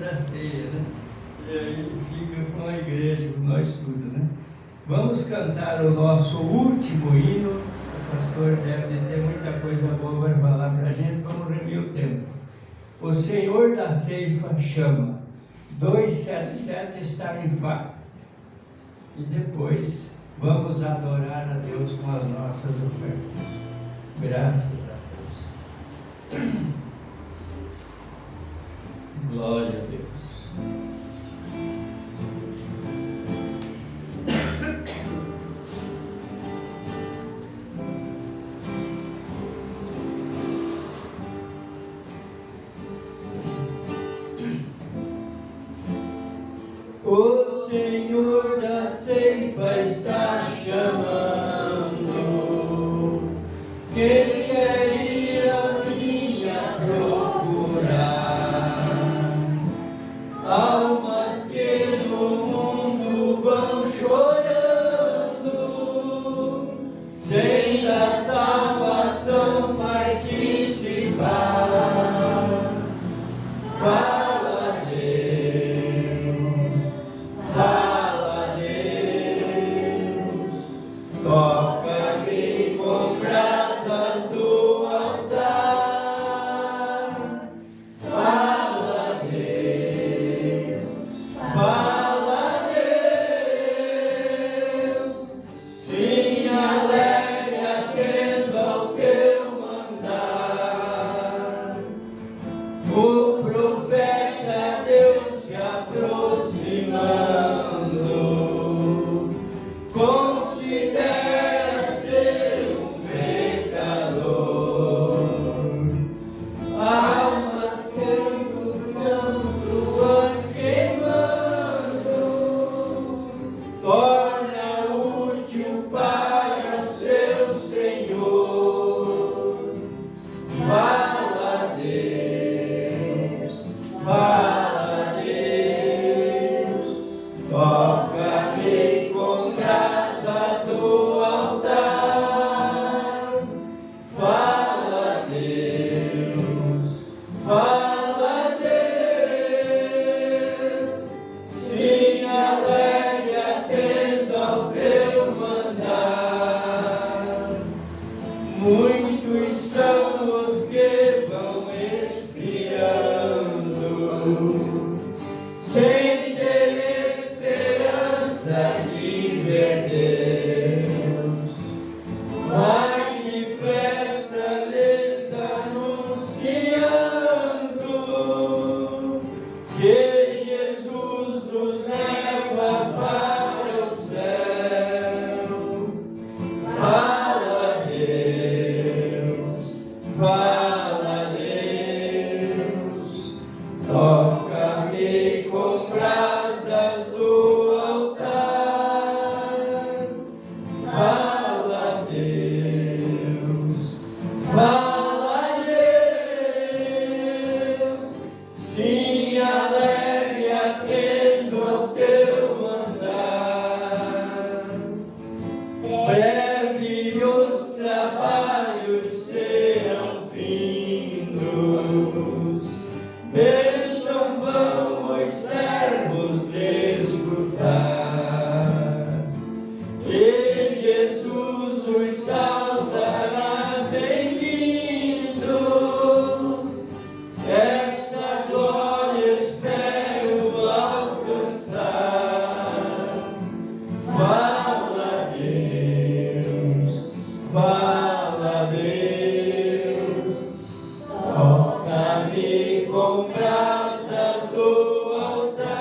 da ceia, né? E aí fica com a igreja, com nós tudo, né? Vamos cantar o nosso último hino. O pastor deve ter muita coisa boa para falar para a gente. Vamos reunir o tempo. O Senhor da ceifa chama. 277 está em Fá. E depois vamos adorar a Deus com as nossas ofertas. Graças a Deus. Glória a Deus. O Senhor da ceifa está chamando. Quem quer ir a vinha procurar? Almas que no mundo vão chorando, sem da salvação participar. Fala Deus, toca-me com brasas do altar. Fala Deus, sim, alegre atendo ao teu mandar. O profeta Deus se aproximando, considera ser um pecador. Almas cantando, queimando, torna útil para o seu Senhor. Fala Deus, toca-me com graça do altar. Fala Deus, sim, alegre atendo ao teu mandar. Muitos são os que vão expirando, sem ter esperança de ver Deus. Vai depressa lhes anunciando que Jesus nos leva para o céu. Fala Deus, toca-me com brasas do altar. Fala Deus, sim, alegre atendo ao teu mandar. Breve os trabalhos serão findos, bênção vão os servos desfrutar, e Jesus os saudará bem-vindos. Essa glória espero alcançar. Fala Deus, toca-me com brasas do altar.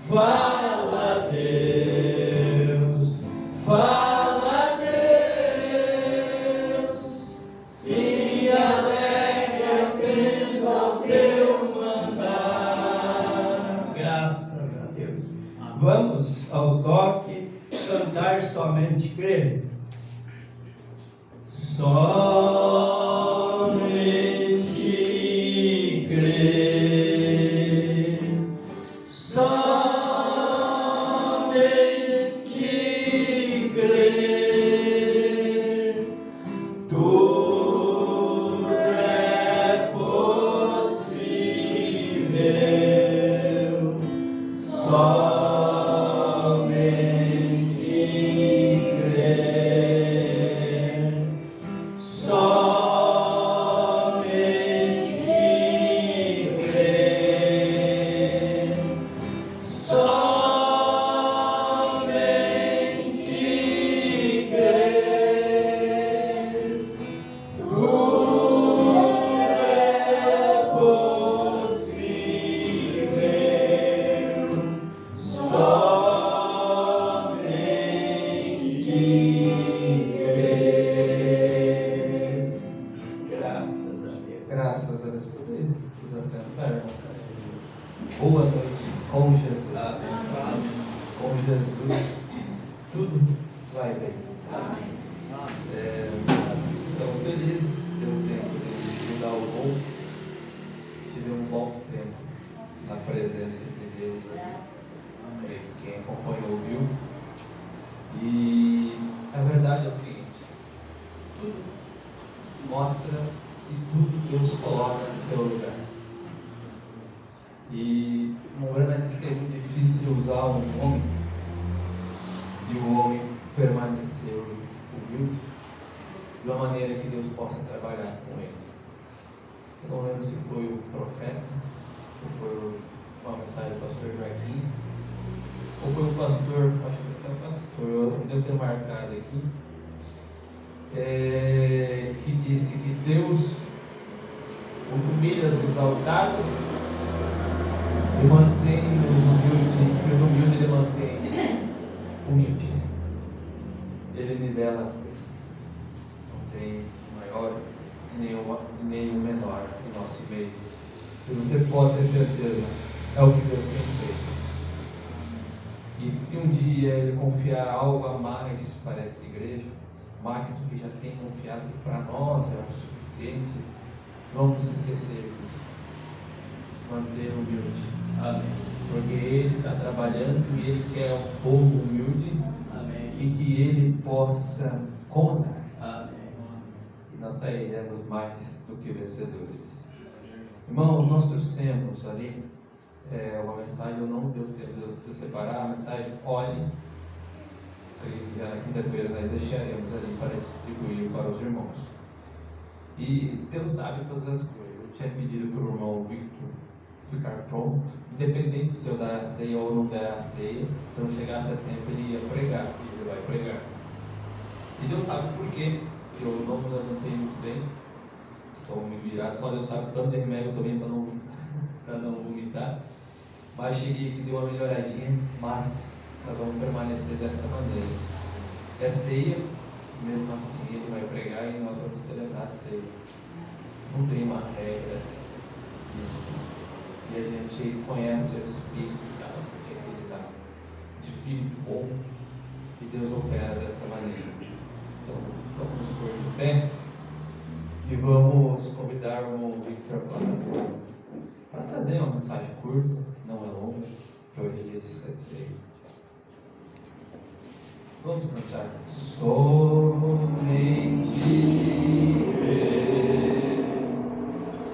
Fala Deus, e alegre atendo ao teu mandar. Graças a Deus. Vamos ao toque, cantar somente crer. Somente crer, somente crer, tudo é possível. Graças a Deus por isso. Nos assentar, irmão. Boa noite com Jesus. Com Jesus, tudo vai bem. Estamos felizes pelo tempo de mudar o voo. Tive um bom tempo na presença de Deus ali. Creio que quem acompanhou viu. E a verdade é o seguinte: tudo se mostra e tudo Deus coloca no seu lugar. E Morana diz que é muito difícil usar um homem e o homem permanecer humilde de uma maneira que Deus possa trabalhar com ele. Eu não lembro se foi o profeta, ou foi uma mensagem do pastor Joaquim, ou foi o pastor, acho que foi o pastor, eu devo ter marcado aqui, que disse que Deus humilha os exaltados e mantém os humildes, e os humildes ele mantém humilde. Ele nivela a coisa. Não tem maior e nenhum menor em nosso meio. E você pode ter certeza, é o que Deus tem feito. E se um dia Ele confiar algo a mais para esta igreja, mais do que já tem confiado, que para nós é o suficiente, vamos se esquecer disso. Manter humilde. Amém. Porque Ele está trabalhando e Ele quer um povo humilde. Amém. E que Ele possa comandar. Amém. E nós sairemos mais do que vencedores. Irmão, nós trouxemos ali uma mensagem, eu não deu tempo de eu separar a mensagem. Olhe, já na quinta-feira nós deixaremos ali para distribuir para os irmãos. E Deus sabe todas as coisas. Eu tinha pedido para o irmão Victor ficar pronto, independente se eu dar a ceia ou não der a ceia. Se não chegasse a tempo, ele ia pregar, ele vai pregar. E Deus sabe por quê. Eu não me levantei muito bem, estou muito virado, só Deus sabe tanto de remédio eu tomei para não vomitar. Mas cheguei aqui, deu uma melhoradinha, mas nós vamos permanecer desta maneira. É ceia, mesmo assim ele vai pregar e nós vamos celebrar a ceia. Não tem uma regra disso. E a gente conhece o Espírito de cada um que aqui está. Espírito bom, e Deus opera desta maneira. Então, vamos nos pôr de pé e vamos convidar o irmão Victor à plataforma para trazer uma mensagem curta, não é longa, para hoje dia de ceia. Vamos cantar. Somente crer,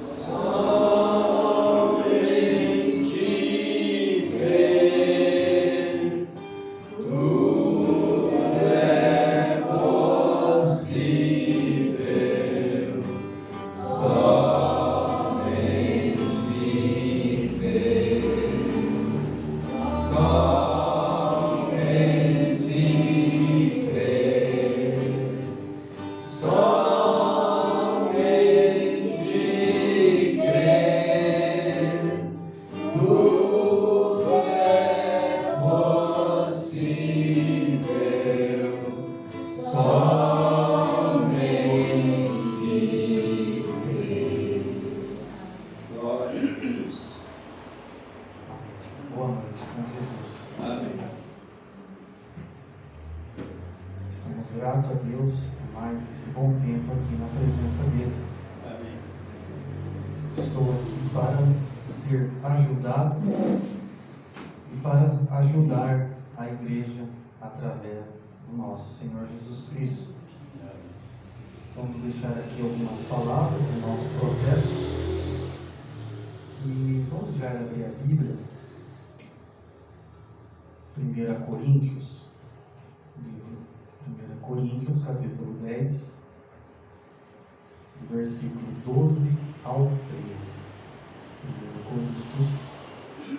somente crer, tudo é possível, somente crer, Boa noite com Jesus. Amém. Estamos gratos a Deus por mais esse bom tempo aqui na presença dEle. Amém. Estou aqui para ser ajudado e para ajudar a igreja através do nosso Senhor Jesus Cristo. Vamos deixar aqui algumas palavras do nosso profeta e vamos já abrir a Bíblia 1 Coríntios, livro 1 Coríntios, capítulo 10, do versículo 12 ao 13. 1 Coríntios,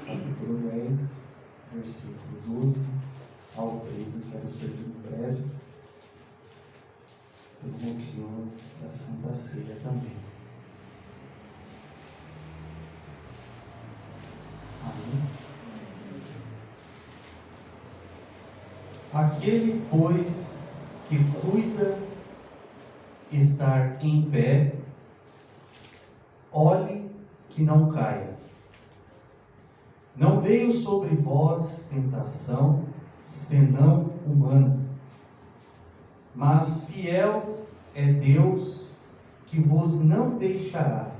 capítulo 10, versículo 12 ao 13. Quero ser bem breve, pelo motivo da Santa Ceia também. Amém? Aquele, pois, que cuida estar em pé, olhe que não caia. Não veio sobre vós tentação, senão humana, mas fiel é Deus, que vos não deixará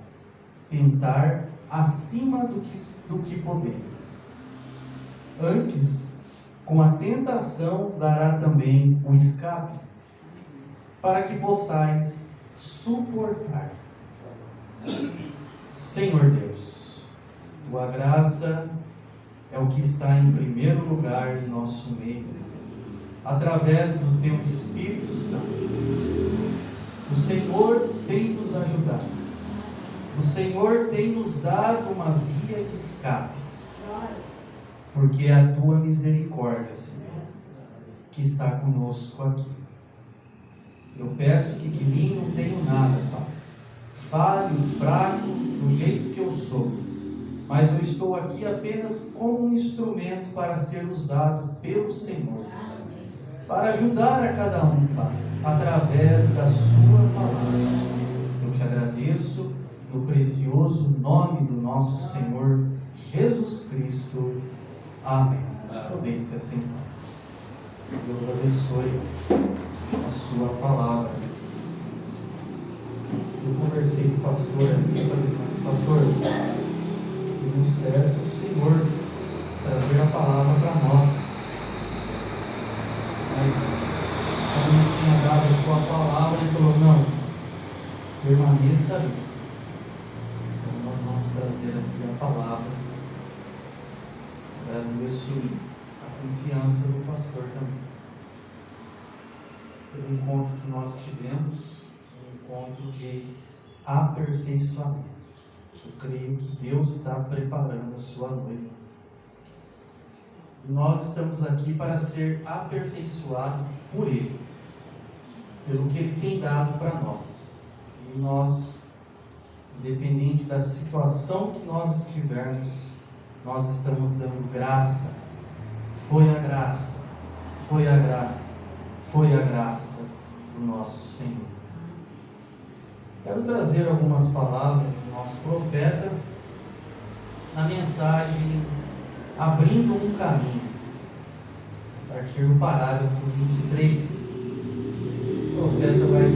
tentar acima do que podeis. Antes, com a tentação dará também o escape, para que possais suportar. Senhor Deus, tua graça é o que está em primeiro lugar em nosso meio, através do teu Espírito Santo. O Senhor tem nos ajudado. O Senhor tem nos dado uma via de escape, porque é a tua misericórdia, Senhor, que está conosco aqui. Eu peço que de mim não tenho nada, Pai. Falho, fraco, do jeito que eu sou, mas eu estou aqui apenas como um instrumento para ser usado pelo Senhor, para ajudar a cada um, Pai, através da sua palavra. Eu te agradeço no precioso nome do nosso Senhor Jesus Cristo. Amém. Podem se assentar. Deus abençoe a sua palavra. Eu conversei com o pastor ali e falei, mas pastor, seria certo o Senhor trazer a palavra para nós, mas como ele tinha dado a sua palavra, ele falou, não, permaneça ali. Então nós vamos trazer aqui a palavra. Agradeço a confiança do pastor também, pelo encontro que nós tivemos, um encontro de aperfeiçoamento. Eu creio que Deus está preparando a sua noiva, e nós estamos aqui para ser aperfeiçoados por Ele, pelo que Ele tem dado para nós. E nós, independente da situação que nós estivermos, nós estamos dando graça. Foi a graça, foi a graça, foi a graça do nosso Senhor. Quero trazer algumas palavras do nosso profeta na mensagem Abrindo um Caminho, a partir do parágrafo 23. O profeta vai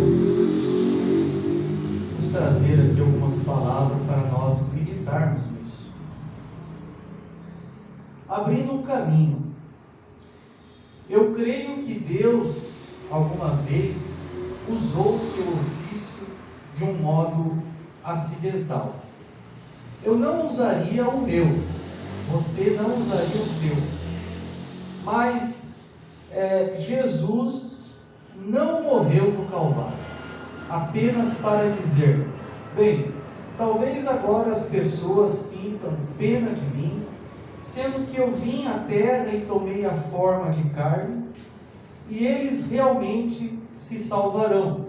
nos trazer aqui algumas palavras para nós meditarmos nisso. Abrindo um caminho. Eu creio que Deus, alguma vez, usou seu ofício de um modo acidental. Eu não usaria o meu, você não usaria o seu. Mas Jesus não morreu no Calvário apenas para dizer, bem, talvez agora as pessoas sintam pena de mim, sendo que eu vim à terra e tomei a forma de carne, e eles realmente se salvarão.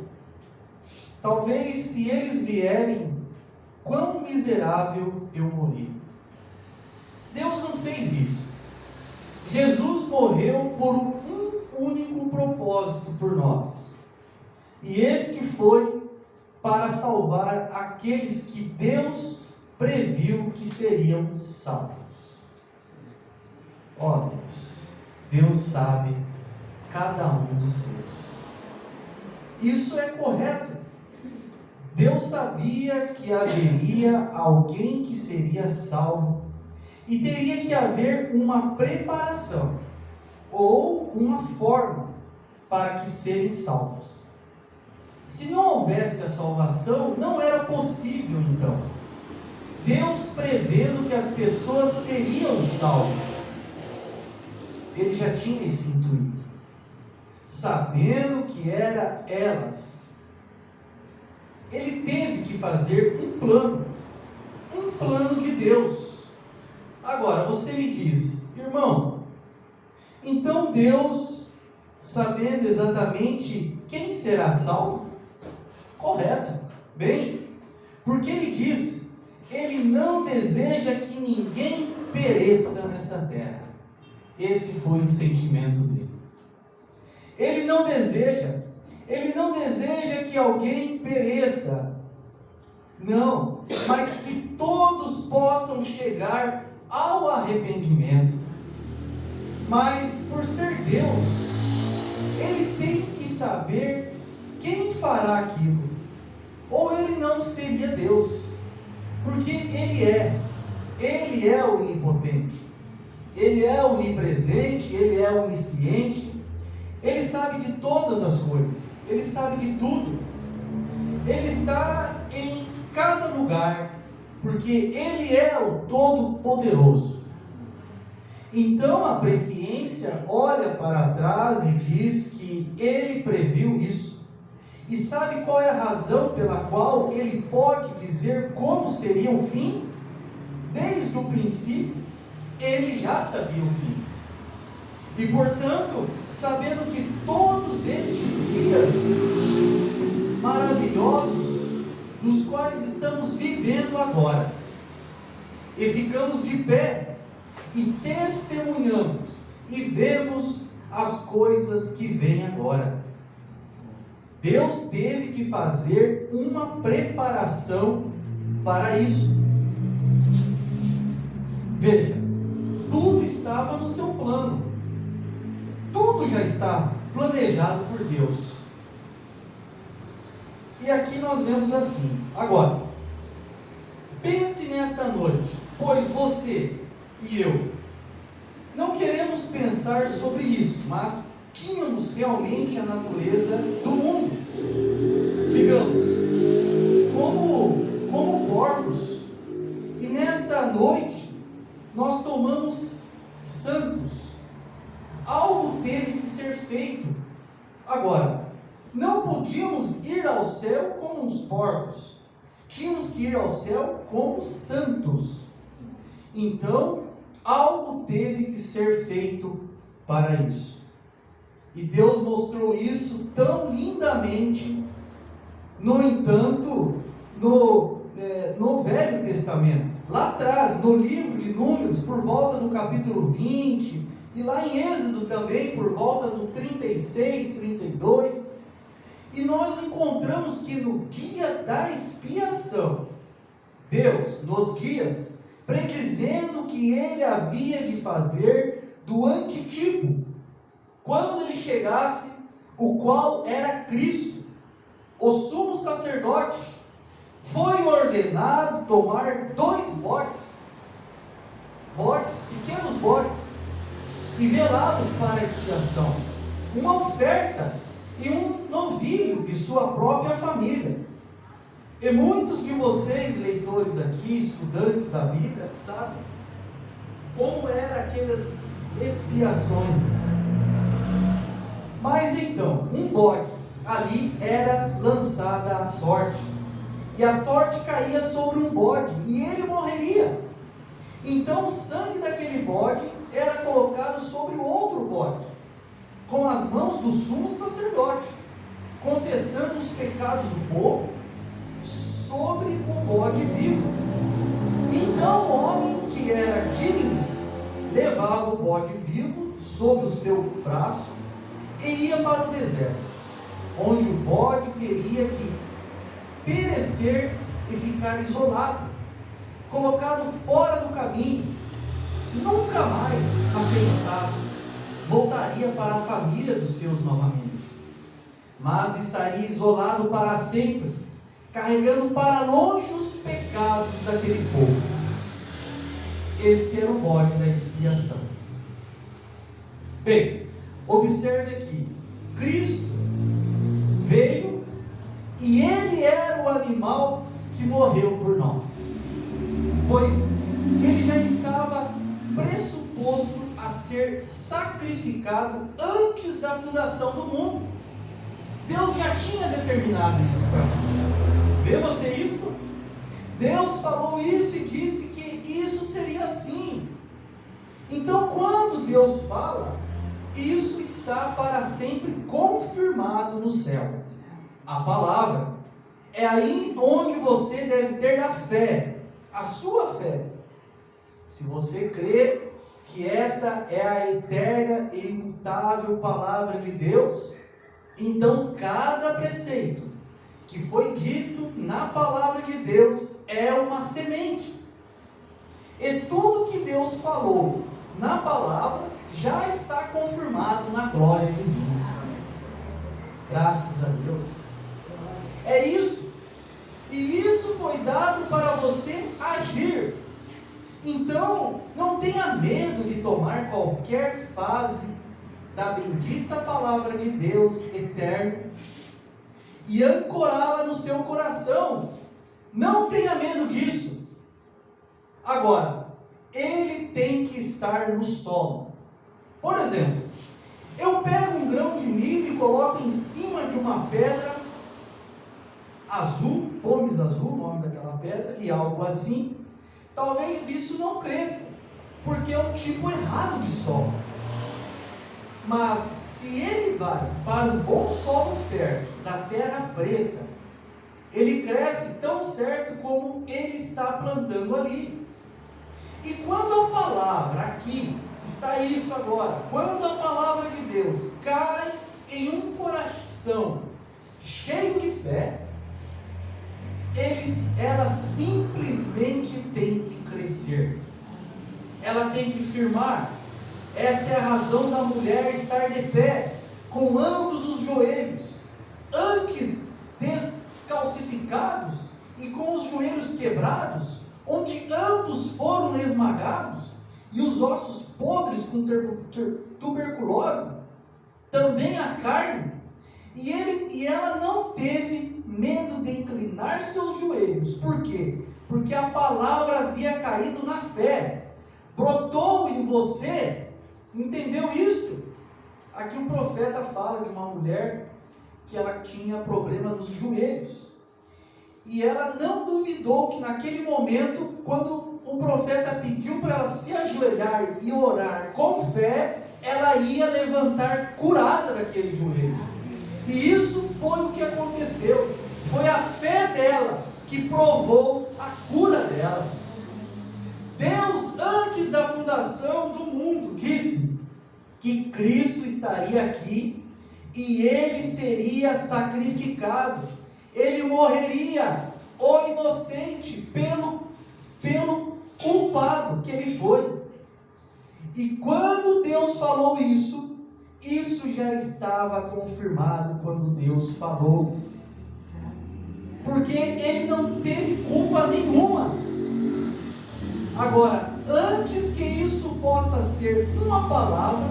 Talvez, se eles vierem, quão miserável eu morri. Deus não fez isso. Jesus morreu por um único propósito por nós, e esse que foi para salvar aqueles que Deus previu que seriam salvos. Ó Deus, Deus sabe cada um dos seus. Isso é correto. Deus sabia que haveria alguém que seria salvo, e teria que haver uma preparação, ou uma forma, para que serem salvos. Se não houvesse a salvação, não era possível então. Deus prevendo que as pessoas seriam salvas. ele já tinha esse intuito. Sabendo que era elas, ele teve que fazer um plano de Deus. Agora, você me diz, irmão, então Deus, sabendo exatamente quem será salvo? Correto, bem, porque ele diz, ele não deseja que ninguém pereça nessa terra. Esse foi o sentimento dele. Ele não deseja que alguém pereça, não, mas que todos possam chegar ao arrependimento. Mas por ser Deus, ele tem que saber quem fará aquilo, ou ele não seria Deus, porque ele é onipotente, ele é onipresente, ele é onisciente, ele sabe de todas as coisas, ele sabe de tudo, ele está em cada lugar, porque ele é o Todo-Poderoso. Então a presciência olha para trás e diz que ele previu isso. E sabe qual é a razão pela qual ele pode dizer como seria o fim? Desde o princípio, ele já sabia o fim. E portanto, sabendo que todos estes dias maravilhosos, nos quais estamos vivendo agora, e ficamos de pé, e testemunhamos, e vemos as coisas que vêm agora. Deus teve que fazer uma preparação para isso. Veja, tudo estava no seu plano. Tudo já está planejado por Deus. E aqui nós vemos assim. Agora, pense nesta noite, pois você e eu não queremos pensar sobre isso, mas tínhamos realmente a natureza do mundo, digamos, como porcos, e nessa noite nós tomamos santos. Algo teve que ser feito. Agora, não podíamos ir ao céu como uns porcos, tínhamos que ir ao céu como santos. Então, algo teve que ser feito para isso. E Deus mostrou isso tão lindamente, no entanto, no Velho Testamento. Lá atrás, no livro de Números, por volta do capítulo 20, e lá em Êxodo também, por volta do 36, 32, e nós encontramos que no dia da expiação, Deus, nos dias, predizendo que Ele havia de fazer do antitipo, quando Ele chegasse, o qual era Cristo, o sumo sacerdote, foi ordenado tomar 2 bodes, pequenos bodes, e velá-los para a expiação, uma oferta e um novilho de sua própria família. E muitos de vocês, leitores aqui, estudantes da Bíblia, sabem como eram aquelas expiações. Mas então, um bode, ali era lançada a sorte, e a sorte caía sobre um bode, e ele morreria. Então o sangue daquele bode era colocado sobre o outro bode, com as mãos do sumo sacerdote, confessando os pecados do povo sobre o bode vivo. Então o homem que era digno levava o bode vivo sobre o seu braço e ia para o deserto, onde o bode teria que perecer e ficar isolado, colocado fora do caminho. Nunca mais aquele estado voltaria para a família dos seus novamente, mas estaria isolado para sempre, carregando para longe os pecados daquele povo. Esse era o bode da expiação. Bem, observe aqui, Cristo veio e Ele era o animal que morreu por nós, pois Ele já estava pressuposto a ser sacrificado antes da fundação do mundo. Deus já tinha determinado isso para nós. Vê você isso? Deus falou isso e disse que isso seria assim. Então, quando Deus fala, isso está para sempre confirmado no céu. A palavra é aí onde você deve ter a fé, a sua fé. Se você crê que esta é a eterna e imutável palavra de Deus, então cada preceito que foi dito na palavra de Deus é uma semente. E tudo que Deus falou na palavra já está confirmado na glória divina. Graças a Deus. É isso. E isso foi dado para você agir. Então, não tenha medo de tomar qualquer fase da bendita palavra de Deus eterno e ancorá-la no seu coração. Não tenha medo disso. Agora, ele tem que estar no solo. Por exemplo, eu pego um grão de milho e coloco em cima de uma pedra azul, pomes azul, o nome daquela pedra, e algo assim. Talvez isso não cresça, porque é um tipo errado de solo. Mas se ele vai para um bom solo fértil, da terra preta, ele cresce tão certo como ele está plantando ali. E quando a palavra aqui, está isso agora, quando a palavra de Deus cai em um coração cheio de fé, ela simplesmente tem que crescer. Ela tem que firmar. Esta é a razão da mulher estar de pé, com ambos os joelhos, antes descalcificados e com os joelhos quebrados, onde ambos foram esmagados, e os ossos podres com tuberculose, também a carne, e ela não teve medo de inclinar seus joelhos. Por quê? Porque a palavra havia caído na fé, brotou em você. Entendeu isto? Aqui o profeta fala de uma mulher que ela tinha problema nos joelhos, e ela não duvidou que naquele momento, quando o profeta pediu para ela se ajoelhar e orar com fé, ela ia levantar curada daquele joelho. E isso foi o que aconteceu. Foi a fé dela que provou a cura dela. Deus, antes da fundação do mundo, disse que Cristo estaria aqui e ele seria sacrificado. Ele morreria, o inocente, pelo culpado que ele foi. E quando Deus falou isso já estava confirmado quando Deus falou. Porque ele não teve culpa nenhuma. Agora, antes que isso possa ser uma palavra,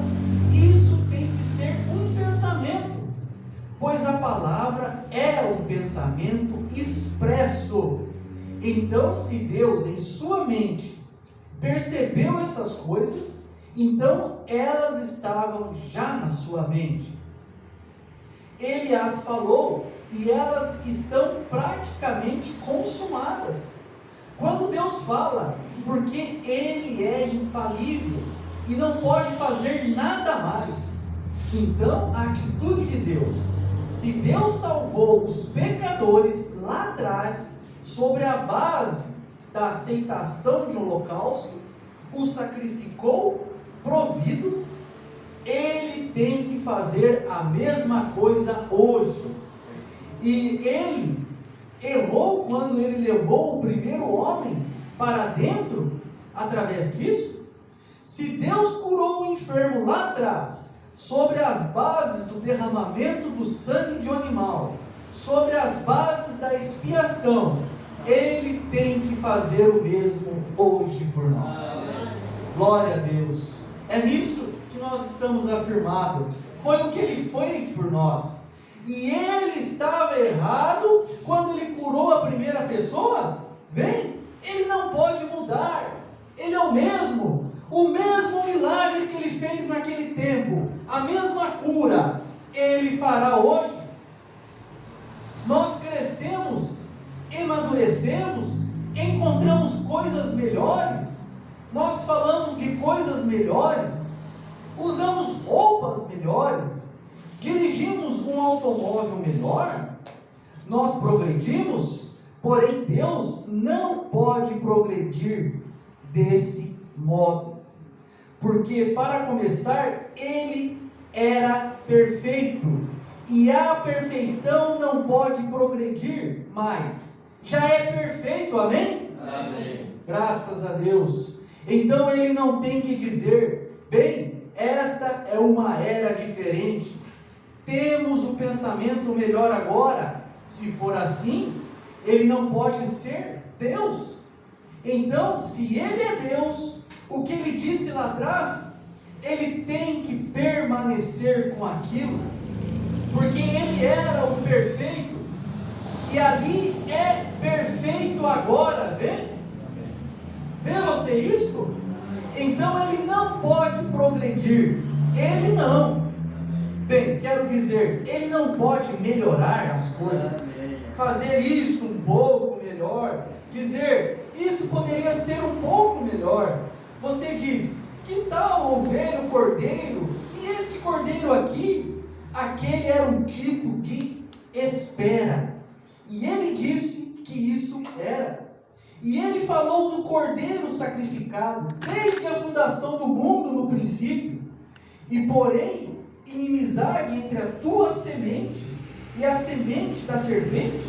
isso tem que ser um pensamento. Pois a palavra é um pensamento expresso. Então, se Deus em sua mente percebeu essas coisas, então elas estavam já na sua mente. Ele as falou e elas estão praticamente consumadas. Quando Deus fala, porque Ele é infalível e não pode fazer nada mais. Então, a atitude de Deus, se Deus salvou os pecadores lá atrás, sobre a base da aceitação de um holocausto, o sacrificou, provido, Ele tem que fazer a mesma coisa hoje. E Ele errou quando Ele levou o primeiro homem para dentro, através disso. Se Deus curou o enfermo lá atrás, sobre as bases do derramamento do sangue de um animal, sobre as bases da expiação, Ele tem que fazer o mesmo hoje por nós. Glória a Deus. É nisso que nós estamos afirmados. Foi o que Ele fez por nós. E Ele estava errado quando Ele curou a primeira pessoa? Ele não pode mudar. Ele é o mesmo milagre que Ele a mesma cura Ele fará hoje. Nós crescemos, amadurecemos, encontramos coisas melhores, nós falamos de coisas melhores, usamos roupas melhores, dirigimos um automóvel melhor, nós progredimos, porém Deus não pode progredir desse modo, porque para começar, Ele era perfeito, e a perfeição não pode progredir mais, já é perfeito, amém? Amém. Graças a Deus. Então Ele não tem que dizer, bem, esta é uma era diferente, temos o pensamento melhor agora. Se for assim, Ele não pode ser Deus. Então, se Ele é Deus, o que Ele disse lá atrás, Ele tem que permanecer com aquilo, porque Ele era o perfeito, e ali é perfeito agora, vê? Vê você isto? Então Ele não pode progredir, Ele não. Bem, quero dizer, Ele não pode melhorar as coisas, fazer isto um pouco melhor, dizer, isso poderia ser um pouco melhor. Você diz, que tal ovelha, o cordeiro, e este cordeiro aqui, aquele era um tipo de espera, e Ele disse que isso era, e Ele falou do cordeiro sacrificado, desde a fundação do mundo no princípio, e porém, inimizade entre a tua semente e a semente da serpente,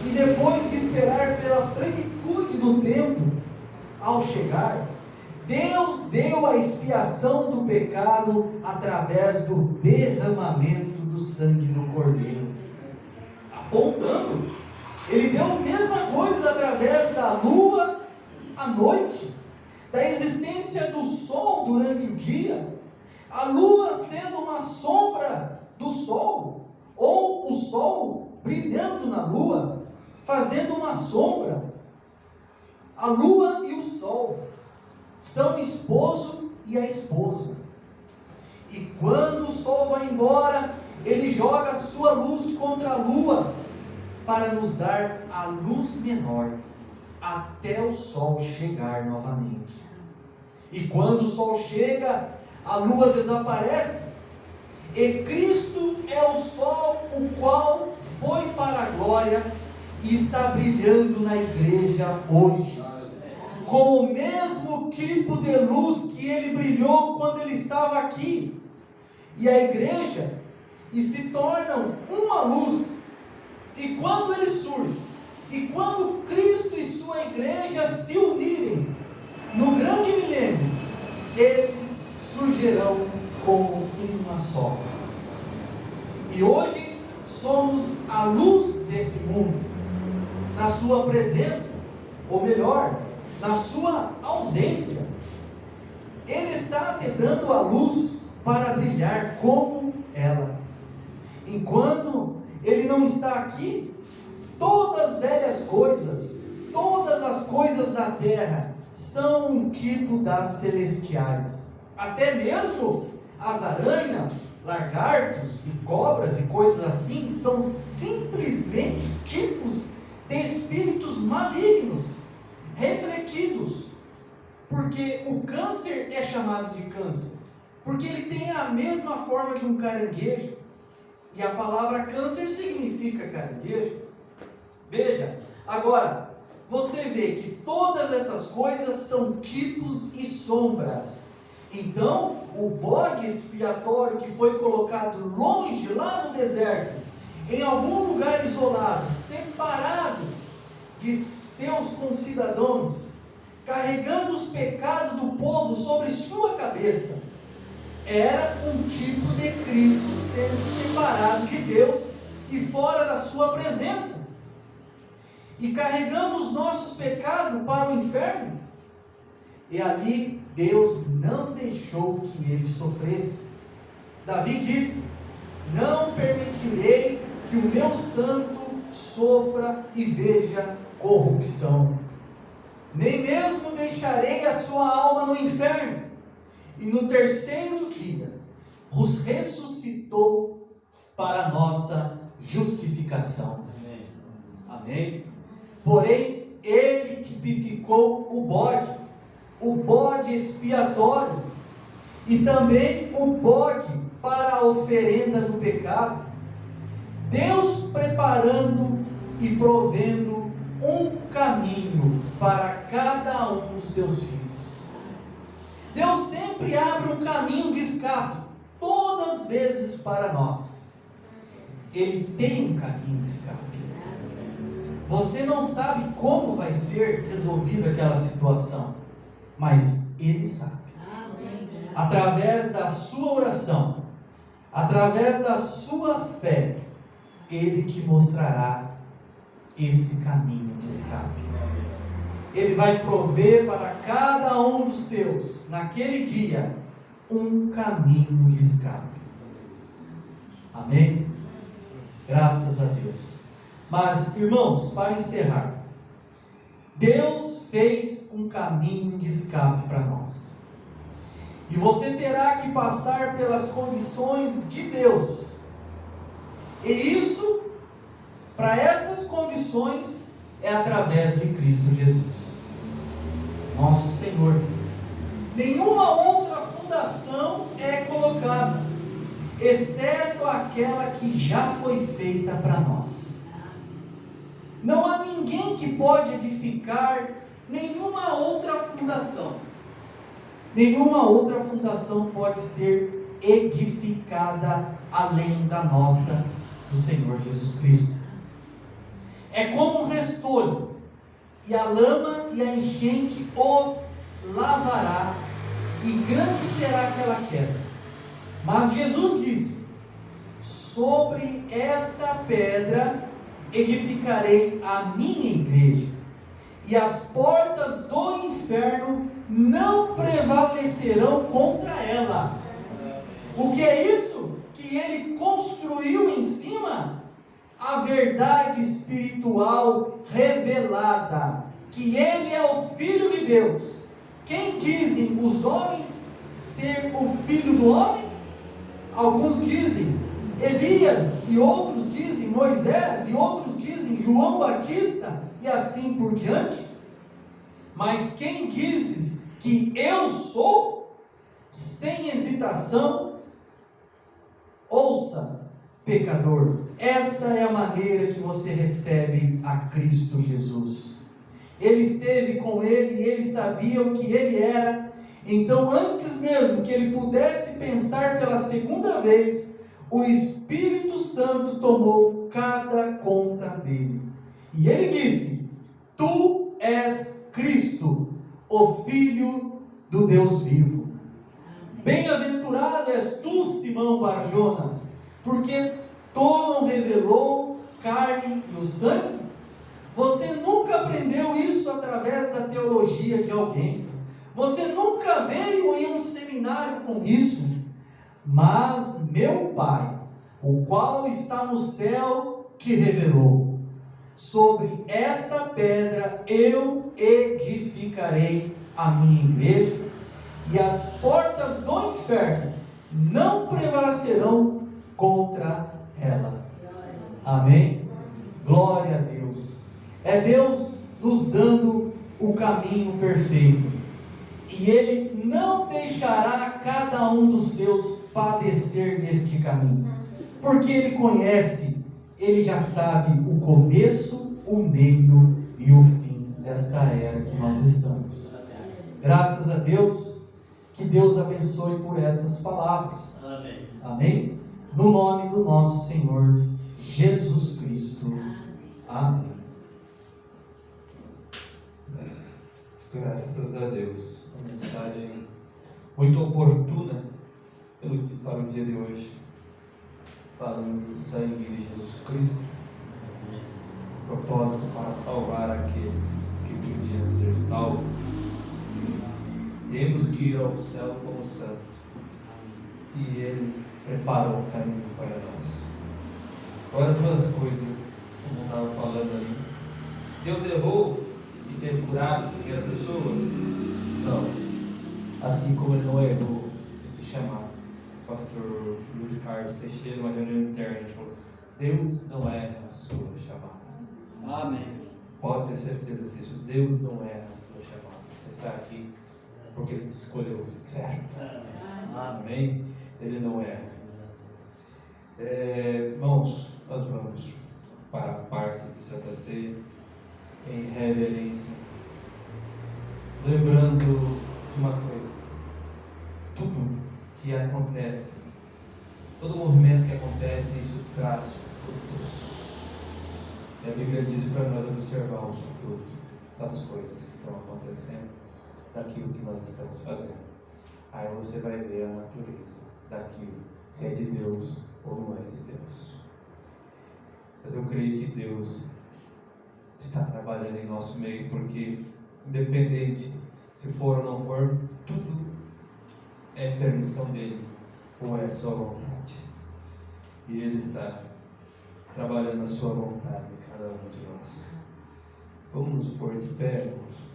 e depois de esperar pela plenitude do tempo, ao chegar, Deus deu a expiação do pecado através do derramamento do sangue do cordeiro, apontando, Ele deu a mesma coisa através da lua à noite, da existência do sol durante o dia, a lua sendo uma sombra do sol, ou o sol brilhando na lua, fazendo uma sombra. A lua e o sol são esposo e a esposa, e quando o sol vai embora, ele joga a sua luz contra a lua, para nos dar a luz menor, até o sol chegar novamente. E quando o sol chega, a lua desaparece, e Cristo é o sol, o qual foi para a glória, e está brilhando na igreja hoje, com o mesmo tipo de luz que Ele brilhou quando Ele estava aqui, e a igreja, e se tornam uma luz, e quando Ele surge, e quando Cristo e sua igreja se unirem, no grande milênio, eles surgirão como uma só, e hoje somos a luz desse mundo, na sua presença, ou melhor, na sua ausência, Ele está te dando a luz para brilhar como ela. Enquanto Ele não está aqui, todas as velhas coisas, todas as coisas da terra, são um tipo das celestiais. Até mesmo as aranhas, lagartos e cobras e coisas assim, são simplesmente tipos de espíritos malignos, refletidos, porque o câncer é chamado de câncer, porque ele tem a mesma forma de um caranguejo, e a palavra câncer significa caranguejo. Veja, agora, você vê que todas essas coisas são tipos e sombras. Então, o bode expiatório que foi colocado longe, lá no deserto, em algum lugar isolado, separado de seus concidadãos, carregando os pecados do povo sobre sua cabeça, era um tipo de Cristo sendo separado de Deus e fora da sua presença, e carregando os nossos pecados para o inferno, e ali Deus não deixou que ele sofresse. Davi disse: não permitirei que o meu santo sofra e veja corrupção, nem mesmo deixarei a sua alma no inferno, e no terceiro dia os ressuscitou para a nossa justificação. Amém? Porém, ele tipificou o bode expiatório, e também o bode para a oferenda do pecado. Deus preparando e provendo um caminho para cada um dos seus filhos. Deus sempre abre um caminho de escape, todas as vezes para nós. Ele tem um caminho de escape. Você não sabe como vai ser resolvida aquela situação, mas Ele sabe. Através da sua oração, através da sua fé, Ele te mostrará esse caminho de escape. Ele vai prover para cada um dos seus, naquele dia, um caminho de escape. Amém? Graças a Deus. Mas, irmãos, para encerrar, Deus fez um caminho de escape para nós. E você terá que passar pelas condições de Deus. E isso, para essas condições, é através de Cristo Jesus, nosso Senhor. Nenhuma outra fundação é colocada, exceto aquela que já foi feita para nós. Não há ninguém que pode edificar nenhuma outra fundação. Nenhuma outra fundação pode ser edificada além da nossa, do Senhor Jesus Cristo. É como um restolho, e a lama e a enchente os lavará, e grande será aquela queda. Mas Jesus disse: sobre esta pedra edificarei a minha igreja, e as portas do inferno não prevalecerão contra ela. O que é isso? Que ele construiu em cima a verdade espiritual revelada, que ele é o Filho de Deus. Quem dizem os homens ser o Filho do homem? Alguns dizem Elias, e outros dizem Moisés, e outros dizem João Batista, e assim por diante. Mas quem dizes que eu sou? Sem hesitação, ouça, pecador, essa é a maneira que você recebe a Cristo Jesus. Ele esteve com ele, e ele sabia o que ele era. Então, antes mesmo que ele pudesse pensar pela segunda vez, o Espírito Santo tomou cada conta dele, e ele disse: tu és Cristo, o Filho do Deus vivo. Bem-aventurado és tu, Simão Barjonas, porque tu não revelou carne e o sangue. Você nunca aprendeu isso através da teologia de alguém. Você nunca veio em um seminário com isso. Mas meu Pai, o qual está no céu, te revelou. Sobre esta pedra eu edificarei a minha igreja, e as portas do inferno não prevalecerão contra ela. Amém? Glória a Deus. É Deus nos dando o caminho perfeito, e Ele não deixará cada um dos seus padecer neste caminho, porque Ele conhece, Ele já sabe o começo, o meio e o fim desta era que nós estamos. Graças a Deus. Que Deus abençoe por estas palavras. Amém. Amém? No nome do nosso Senhor Jesus Cristo. Amém. Graças a Deus. Uma mensagem muito oportuna para o dia de hoje. Falando do sangue de Jesus Cristo. Propósito para salvar aqueles que podiam ser salvos. Temos que ir ao céu como santo, e Ele preparou um caminho para nós. Agora, duas coisas, como eu estava falando ali. Deus errou de ter curado a primeira pessoa? Não. Assim como Ele não errou de te chamar. pastor Luiz Carlos Teixeira, uma reunião interna, ele falou: Deus não erra a sua chamada. Amém. Pode ter certeza disso. Deus não erra a sua chamada. Você está aqui porque Ele te escolheu certo. Amém? Ele não erra. Irmãos, nós vamos para a parte de Santa Ceia em reverência, lembrando de uma coisa: tudo que acontece, todo movimento que acontece, isso traz frutos. E a Bíblia diz para nós observar os frutos das coisas que estão acontecendo, daquilo que nós estamos fazendo. Aí você vai ver a natureza daquilo, se é de Deus ou não é de Deus. Mas eu creio que Deus está trabalhando em nosso meio, porque independente se for ou não for, tudo é permissão dele ou é sua vontade. E Ele está trabalhando a sua vontade em cada um de nós. Vamos nos pôr de pé, irmãos.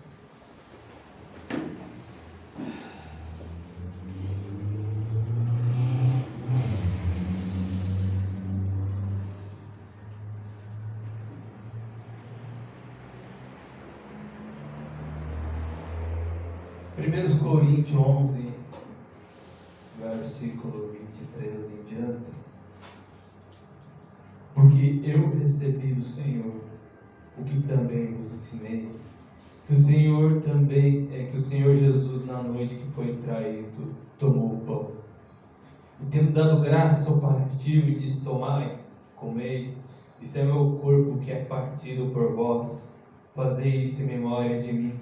Primeiros Coríntios 11, versículo 23 em diante. Porque eu recebi do Senhor o que também vos ensinei, que o Senhor Jesus, na noite que foi traído, tomou o pão, e tendo dado graça, o partiu e disse: Tomai, comei, isto é meu corpo que é partido por vós, fazei isto em memória de mim.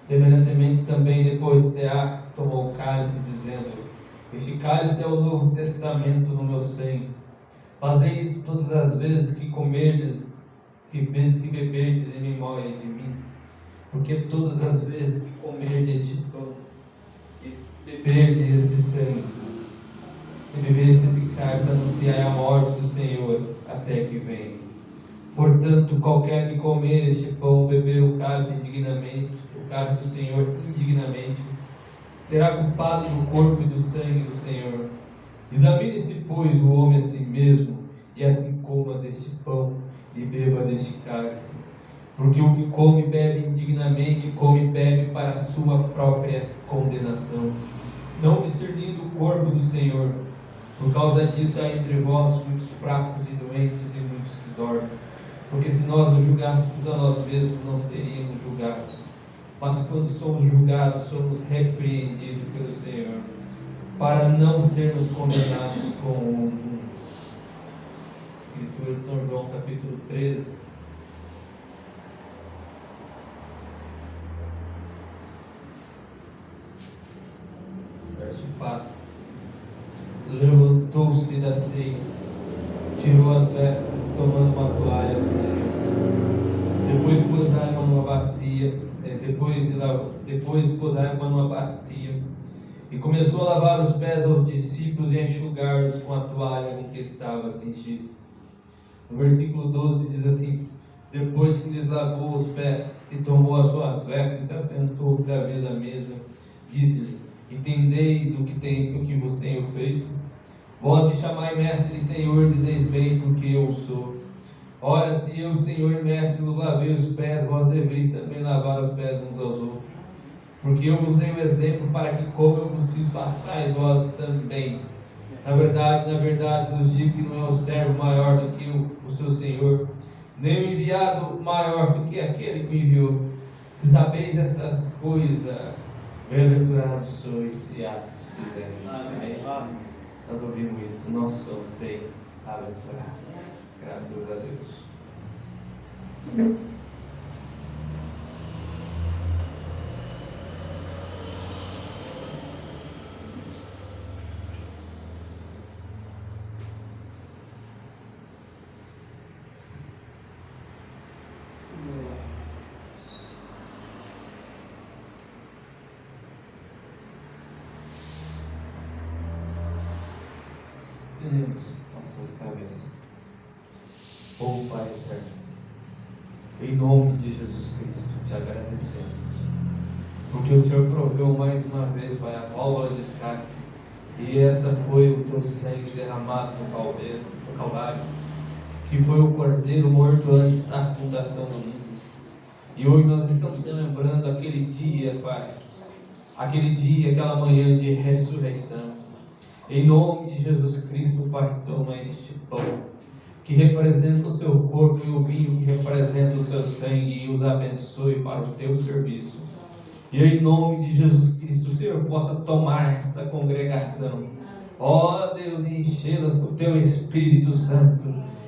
Semelhantemente também, depois de cear, tomou o cálice, dizendo: Este cálice é o novo testamento no meu sangue. Fazei isto todas as vezes que comerdes, que beberdes em memória de mim. Porque todas as vezes que comerdes este pão e beberdes esse sangue, e beberdes esse cálice, anunciai a morte do Senhor até que venha. Portanto, qualquer que comer este pão ou beber o cálice indignamente, o cálice do Senhor indignamente, será culpado do corpo e do sangue do Senhor. Examine-se, pois, o homem a si mesmo, e assim coma deste pão e beba deste cálice. Porque o que come e bebe indignamente, come e bebe para a sua própria condenação, não discernindo o corpo do Senhor. Por causa disso há entre vós muitos fracos e doentes e muitos que dormem. Porque se nós nos julgássemos a nós mesmos, não seríamos julgados. Mas quando somos julgados, somos repreendidos pelo Senhor, para não sermos condenados com o mundo. Escritura de São João, capítulo 13. Verso 4. Levantou-se da ceia, tirou as vestes e, tomando uma toalha, cingiu-se. Depois pôs água numa bacia, e começou a lavar os pés aos discípulos e a enxugar-os com a toalha com que estava cingido. No versículo 12 diz assim: depois que lhes lavou os pés e tomou as suas vestes, se assentou outra vez à mesa, disse-lhe: entendeis o que vos tenho feito? Vós me chamai mestre e Senhor, dizeis bem, porque eu sou. Ora, se eu, Senhor e mestre, vos lavei os pés, vós deveis também lavar os pés uns aos outros. Porque eu vos dei o exemplo para que, como eu vos fiz, façais vós também. Na verdade, vos digo que não é o servo maior do que o seu Senhor, nem o enviado maior do que aquele que o enviou. Se sabeis estas coisas, bem-aventurados sois se as fizeres. Amém. Nós ouvimos isso, nós somos bem-aventurados. Graças a Deus. Tenemos nossas cabeças. Oh Pai eterno, em nome de Jesus Cristo, te agradecemos, porque o Senhor proveu mais uma vez, Pai, a válvula de escape E esta foi o teu sangue derramado no Calvário, que foi o Cordeiro morto antes da fundação do mundo. E hoje nós estamos celebrando aquele dia, Pai, aquele dia, aquela manhã de ressurreição. Em nome de Jesus Cristo, Pai, toma este pão, que representa o seu corpo, e o vinho, que representa o seu sangue, e os abençoe para o teu serviço. E em nome de Jesus Cristo, o Senhor possa tomar esta congregação, ó Deus, e enchê-las com o teu Espírito Santo,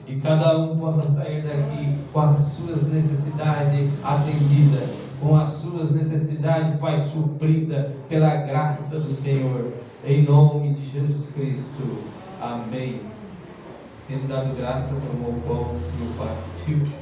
e cada um possa sair daqui com as suas necessidades atendidas, com as suas necessidades, Pai, suprida pela graça do Senhor, em nome de Jesus Cristo, amém. Tendo dado graça, tomou o pão e o partiu.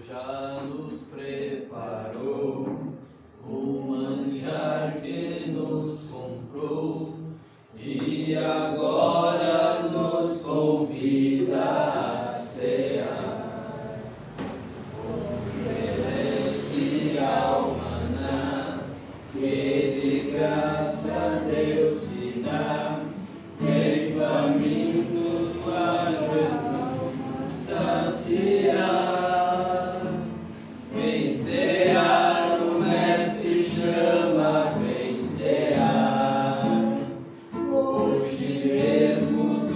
Já nos preparou o manjar que nos comprou e agora nos convida a cear. O celestial maná que de graça Deus te dá, quem faminto a Jesus saciar. Hoje mesmo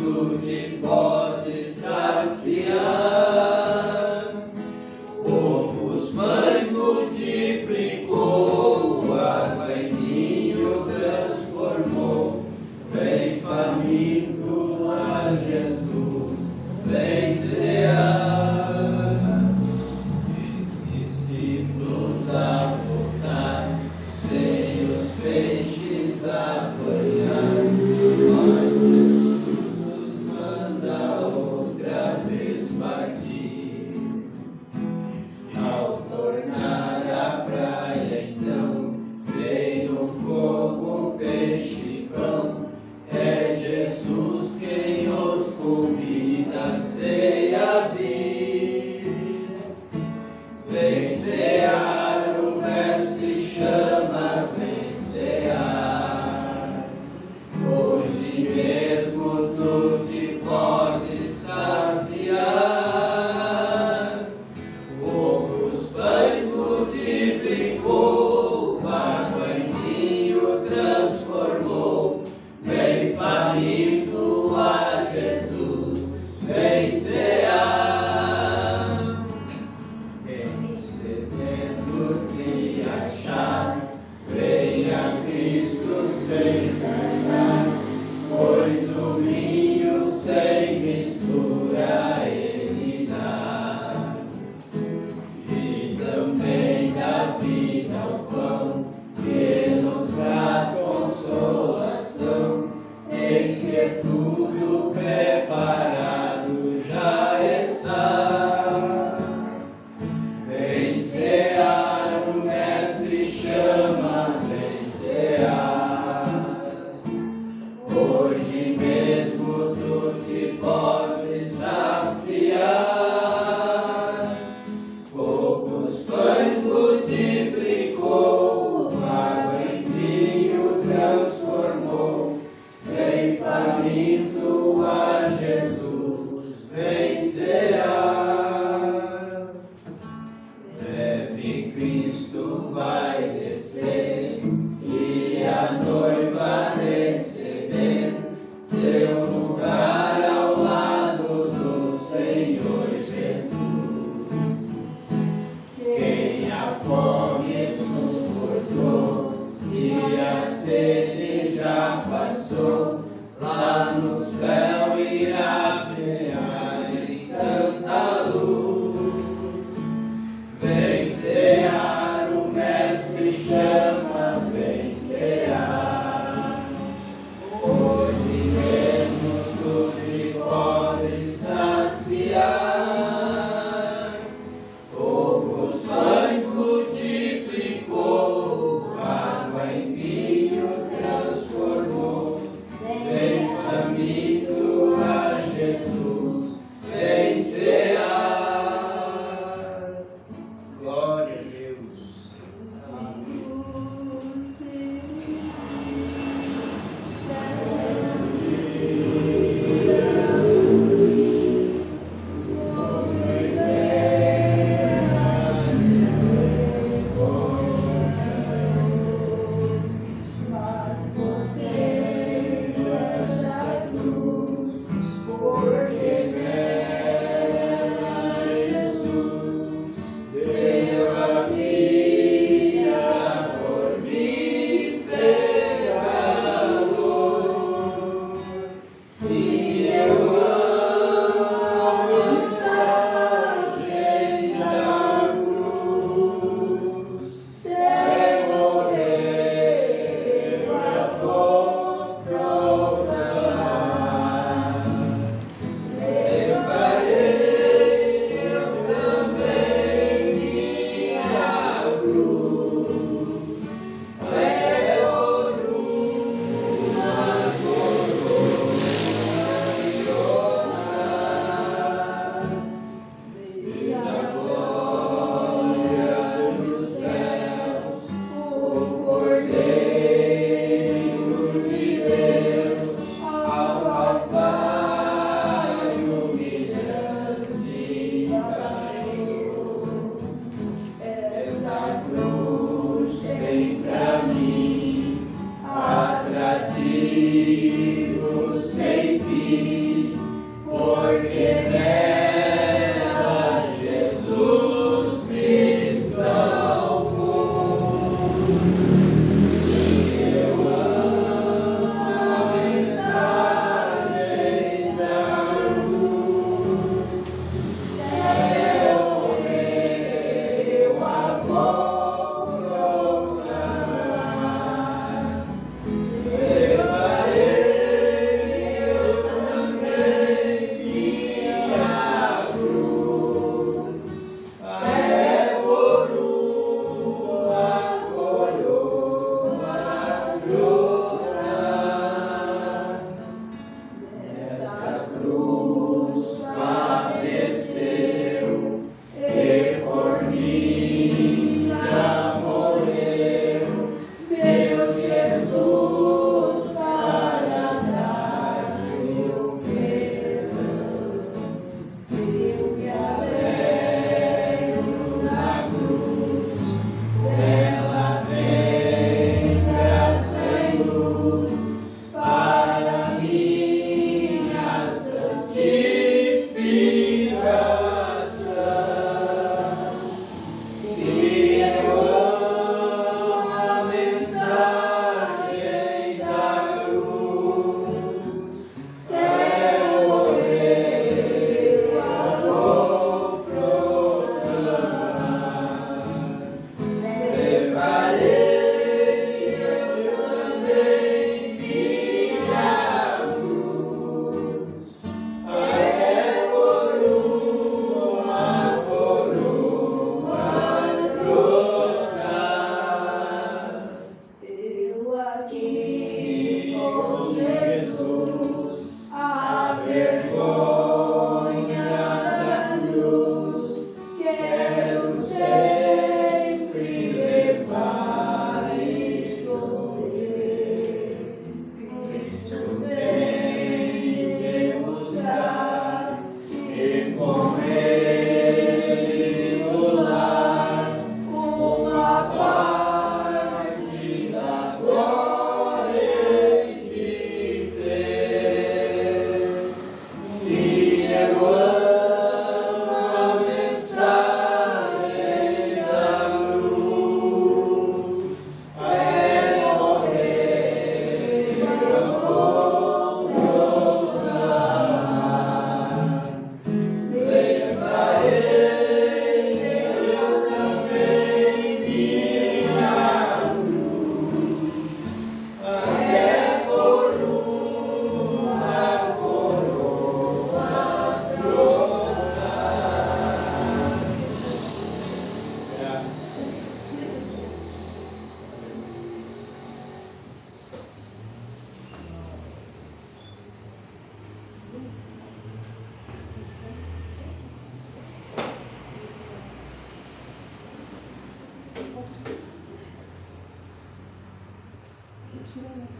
Senhor,